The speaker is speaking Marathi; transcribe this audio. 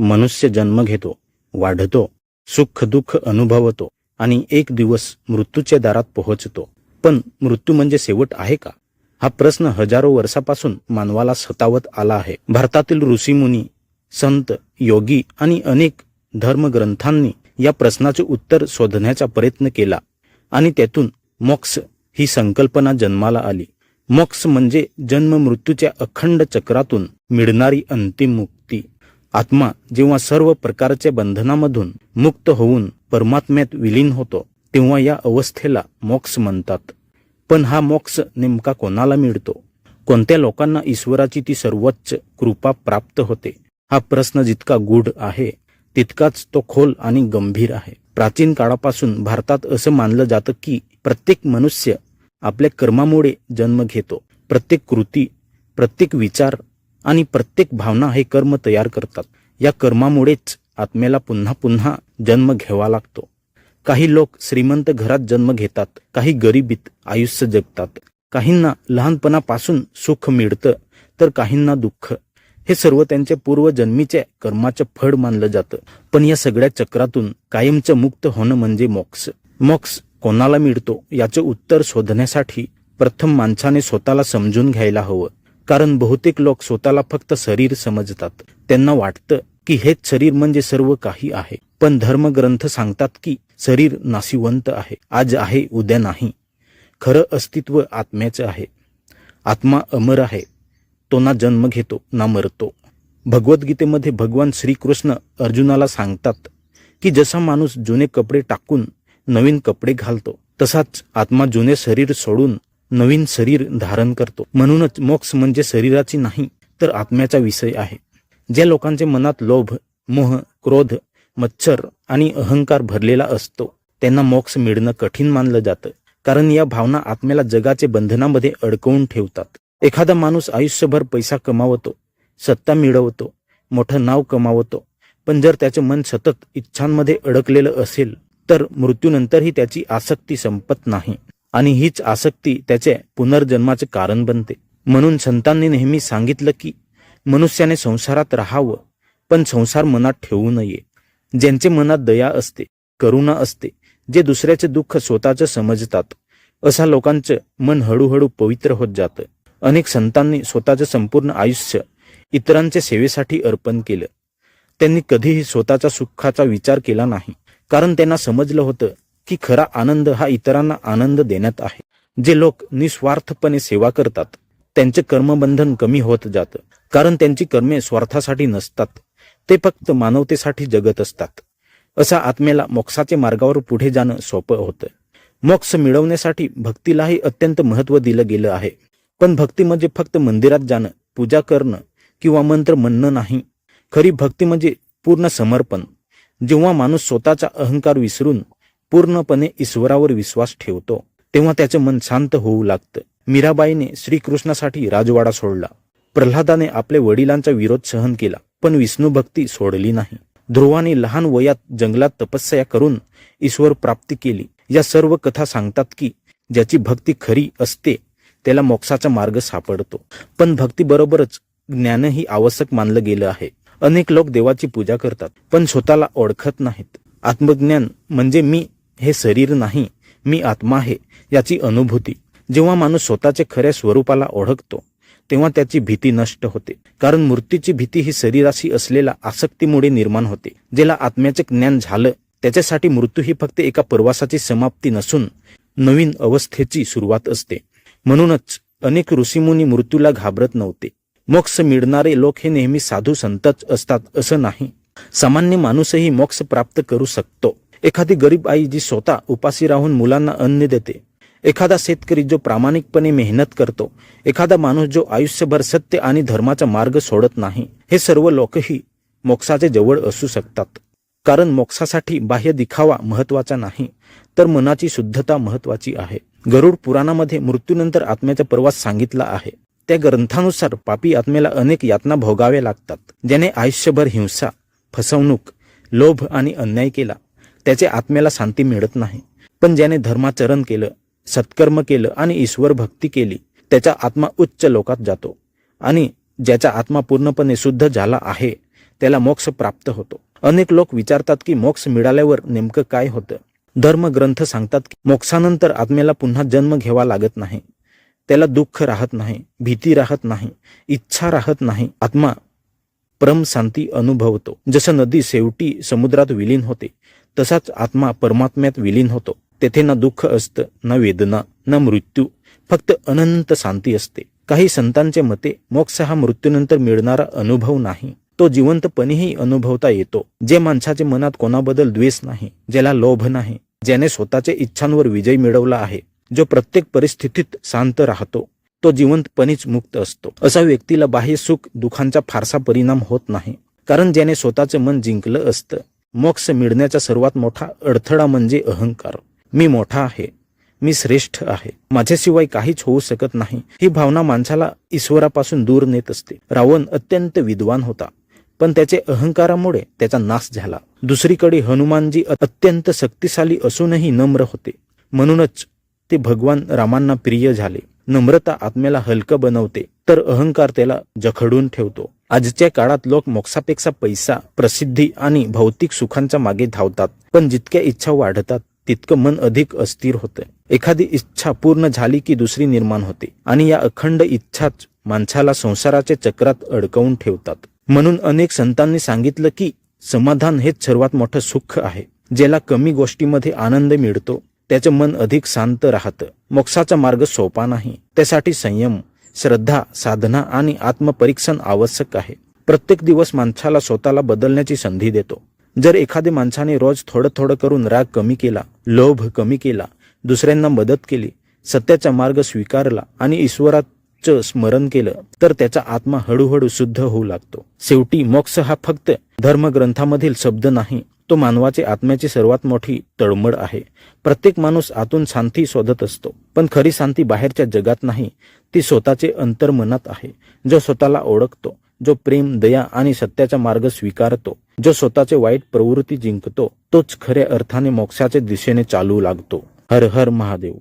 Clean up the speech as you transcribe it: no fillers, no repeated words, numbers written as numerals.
मनुष्य जन्म घेतो, वाढतो, सुख दुःख अनुभवतो आणि एक दिवस मृत्यूच्या दारात पोहोचतो. पण मृत्यू म्हणजे शेवट आहे का? हा प्रश्न हजारो वर्षापासून मानवाला सतावत आला आहे. भारतातील ऋषीमुनी, संत, योगी आणि अनेक धर्मग्रंथांनी या प्रश्नाचे उत्तर शोधण्याचा प्रयत्न केला आणि त्यातून मोक्ष ही संकल्पना जन्माला आली. मोक्ष म्हणजे जन्म मृत्यूच्या अखंड चक्रातून मिळणारी अंतिम मुक्ती. आत्मा जेव्हा सर्व प्रकारच्या बंधनामधून मुक्त होऊन परमात्म्यात विलीन होतो तेव्हा या अवस्थेला मोक्ष म्हणतात. पण हा मोक्ष नेमका कोणाला मिळतो? कोणत्या लोकांना ईश्वराची ती सर्वोच्च कृपा प्राप्त होते? हा प्रश्न जितका गूढ आहे तितकाच तो खोल आणि गंभीर आहे. प्राचीन काळापासून भारतात असं मानलं जातं की प्रत्येक मनुष्य आपल्या कर्मामुळे जन्म घेतो. प्रत्येक कृती, प्रत्येक विचार आणि प्रत्येक भावना हे कर्म तयार करतात. या कर्मामुळेच आत्म्याला पुन्हा पुन्हा जन्म घ्यावा लागतो. काही लोक श्रीमंत घरात जन्म घेतात, काही गरिबीत आयुष्य जगतात. काहींना लहानपणापासून सुख मिळतं तर काहींना दुःख. हे सर्व त्यांच्या पूर्वजन्मीच्या कर्माचं फळ मानलं जातं. पण या सगळ्या चक्रातून कायमचं मुक्त होणं म्हणजे मोक्ष. मोक्ष कोणाला मिळतो याचं उत्तर शोधण्यासाठी प्रथम माणसाने स्वतःला समजून घ्यायला हवं. कारण बहुतेक लोक स्वतःला फक्त शरीर समजतात. त्यांना वाटतं की हेच शरीर म्हणजे सर्व काही आहे. पण धर्मग्रंथ सांगतात की शरीर नाशिवंत आहे, आज आहे उद्या नाही. खरं अस्तित्व आत्म्याचं आहे. आत्मा अमर आहे, तो ना जन्म घेतो ना मरतो. भगवद्गीतेमध्ये भगवान श्रीकृष्ण अर्जुनाला सांगतात की जसा माणूस जुने कपडे टाकून नवीन कपडे घालतो तसाच आत्मा जुने शरीर सोडून नवीन शरीर धारण करतो. म्हणूनच मोक्ष म्हणजे शरीराची नाही तर आत्म्याचा विषय आहे. ज्या लोकांच्या मनात लोभ, मोह, क्रोध, मत्सर आणि अहंकार भरलेला असतो त्यांना मोक्ष मिळणं कठीण मानलं जातं. कारण या भावना आत्म्याला जगाच्या बंधनामध्ये अडकवून ठेवतात. एखादा माणूस आयुष्यभर पैसा कमावतो, सत्ता मिळवतो, मोठं नाव कमावतो, पण जर त्याचं मन सतत इच्छांमध्ये अडकलेलं असेल तर मृत्यूनंतरही त्याची आसक्ती संपत नाही आणि हीच आसक्ती त्याच्या पुनर्जन्माचे कारण बनते. म्हणून संतांनी नेहमी सांगितलं की मनुष्याने संसारात राहावं पण संसार मनात ठेवू नये. ज्यांचे मनात दया असते, करुणा असते, जे दुसऱ्याचे दुःख स्वतःचं समजतात, अशा लोकांचं मन हळूहळू पवित्र होत जातं. अनेक संतांनी स्वतःचं संपूर्ण आयुष्य इतरांच्या सेवेसाठी अर्पण केलं. त्यांनी कधीही स्वतःच्या सुखाचा विचार केला नाही. कारण त्यांना समजलं होतं की खरा आनंद हा इतरांना आनंद देण्यात आहे. जे लोक निस्वार्थपणे सेवा करतात त्यांचे कर्मबंधन कमी होत जातं. कारण त्यांची कर्मे स्वार्थासाठी नसतात, ते फक्त मानवतेसाठी जगत असतात. अशा आत्म्याला मोक्षाच्या मार्गावर पुढे जाणं सोपं होतं. मोक्ष मिळवण्यासाठी भक्तीलाही अत्यंत महत्त्व दिलं गेलं आहे. पण भक्ती म्हणजे फक्त मंदिरात जाणं, पूजा करणं किंवा मंत्र म्हणणं नाही. खरी भक्ती म्हणजे पूर्ण समर्पण. जेव्हा माणूस स्वतःचा अहंकार विसरून पूर्णपणे ईश्वरावर विश्वास ठेवतो तेव्हा त्याचं मन शांत होऊ लागतं. मीराबाईने श्रीकृष्णासाठी राजवाडा सोडला. प्रल्हादाने आपल्या वडिलांचा विरोध सहन केला पण विष्णू भक्ती सोडली नाही. ध्रुवाने लहान वयात जंगलात तपस्या करून ईश्वर प्राप्ती केली. या सर्व कथा सांगतात की ज्याची भक्ती खरी असते त्याला मोक्षाचा मार्ग सापडतो. पण भक्तीबरोबरच ज्ञानही आवश्यक मानलं गेलं आहे. अनेक लोक देवाची पूजा करतात पण स्वतःला ओळखत नाहीत. आत्मज्ञान म्हणजे मी हे शरीर नाही, मी आत्मा आहे याची अनुभूती. जेव्हा माणूस स्वतःच्या खऱ्या स्वरूपाला ओळखतो तेव्हा त्याची भीती नष्ट होते. कारण मृत्यूची भीती ही शरीराशी असलेल्या आसक्तीमुळे निर्माण होते. ज्याला आत्म्याचे ज्ञान झालं त्याच्यासाठी मृत्यू ही फक्त एका प्रवासाची समाप्ती नसून नवीन अवस्थेची सुरुवात असते. म्हणूनच अनेक ऋषीमुनी मृत्यूला घाबरत नव्हते. मोक्ष मिळणारे लोक हे नेहमी साधू संतच असतात असं नाही. सामान्य माणूसही मोक्ष प्राप्त करू शकतो. एखादी गरीब आई जी स्वतः उपाशी राहून मुलांना अन्न देते, एखादा शेतकरी जो प्रामाणिकपणे मेहनत करतो, एखादा माणूस जो आयुष्यभर सत्य आणि धर्माचा मार्ग सोडत नाही, हे सर्व लोकही मोक्षाचे जवळ असू शकतात. कारण मोक्षासाठी बाह्य दिखावा महत्वाचा नाही तर मनाची शुद्धता महत्वाची आहे. गरुड पुराणामध्ये मृत्यूनंतर आत्म्याचा प्रवास सांगितला आहे. त्या ग्रंथानुसार पापी आत्म्याला अनेक यातना भोगाव्या लागतात. ज्याने आयुष्यभर हिंसा, फसवणूक, लोभ आणि अन्याय केला त्याच्या आत्म्याला शांती मिळत नाही. पण ज्याने धर्माचरण केलं, सत्कर्म केलं आणि ईश्वर भक्ती केली त्याचा आत्मा उच्च लोकात जातो. आणि ज्याचा आत्मा पूर्णपणे शुद्ध झाला आहे त्याला मोक्ष प्राप्त होतो. अनेक लोक विचारतात की मोक्ष मिळाल्यावर नेमकं काय होतं. धर्मग्रंथ सांगतात की मोक्षानंतर आत्म्याला पुन्हा जन्म घ्यावा लागत नाही. त्याला दुःख राहत नाही, भीती राहत नाही, इच्छा राहत नाही. आत्मा परम शांती अनुभवतो. जसं नदी शेवटी समुद्रात विलीन होते, तसाच आत्मा परमात्म्यात विलीन होतो. तेथे ना दुःख असतं, ना वेदना, ना मृत्यू, फक्त अनंत शांती असते. काही संतांचे मते मोक्ष हा मृत्यूनंतर मिळणारा अनुभव नाही, तो जिवंतपणेही अनुभवता येतो. जे माणसाच्या मनात कोणाबद्दल द्वेष नाही, ज्याला लोभ नाही, ज्याने स्वतःच्या इच्छांवर विजय मिळवला आहे, जो प्रत्येक परिस्थितीत शांत राहतो, तो जिवंतपणेच मुक्त असतो. अशा व्यक्तीला बाह्य सुख दुःखांचा फारसा परिणाम होत नाही, कारण ज्याने स्वतःचे मन जिंकलं असतं. मोक्ष मिळण्याचा सर्वात मोठा अडथळा म्हणजे अहंकार. मी मोठा आहे, मी श्रेष्ठ आहे, माझ्याशिवाय काहीच होऊ शकत नाही, ही भावना माणसाला ईश्वरापासून दूर नेत असते. रावण अत्यंत विद्वान होता, पण त्याचे अहंकारामुळे त्याचा नाश झाला. दुसरीकडे हनुमानजी अत्यंत शक्तिशाली असूनही नम्र होते, म्हणूनच ते भगवान रामांना प्रिय झाले. नम्रता आत्म्याला हलकं बनवते, तर अहंकार त्याला जखडून ठेवतो. आजच्या काळात लोक मोक्षापेक्षा पैसा, प्रसिद्धी आणि भौतिक सुखांच्या मागे धावतात, पण जितक्या इच्छा वाढतात तितकं मन अधिक अस्थिर होतं. एखादी इच्छा पूर्ण झाली की दुसरी निर्माण होते, आणि या अखंड इच्छाच माणसाला संसाराच्या चक्रात अडकवून ठेवतात. म्हणून अनेक संतांनी सांगितलं की समाधान हेच सर्वात मोठं सुख आहे. ज्याला कमी गोष्टीमध्ये आनंद मिळतो त्याचं मन अधिक शांत राहतं. मोक्षाचा मार्ग सोपा नाही, त्यासाठी संयम, श्रद्धा, साधना आणि आत्मपरीक्षण आवश्यक आहे. प्रत्येक दिवस माणसाला स्वतःला बदलण्याची संधी देतो. जर एखाद्या माणसाने रोज थोडं थोडं करून राग कमी केला, लोभ कमी केला, दुसऱ्यांना मदत केली, सत्याचा मार्ग स्वीकारला आणि ईश्वराचं स्मरण केलं, तर त्याचा आत्मा हळूहळू शुद्ध होऊ लागतो. शेवटी मोक्ष हा फक्त धर्मग्रंथामधील शब्द नाही, तो मानवाच्या आत्म्याची सर्वात मोठी तळमळ आहे. प्रत्येक माणूस आतून शांती शोधत असतो, पण खरी शांती बाहेरच्या जगात नाही, ती स्वतःचे अंतर्मनात आहे. जो स्वतःला ओळखतो, जो प्रेम, दया आणि सत्याचा मार्ग स्वीकारतो, जो स्वतःचे वाईट प्रवृत्ती जिंकतो, तोच खऱ्या अर्थाने मोक्षाच्या दिशेने चालू लागतो. हर हर महादेव.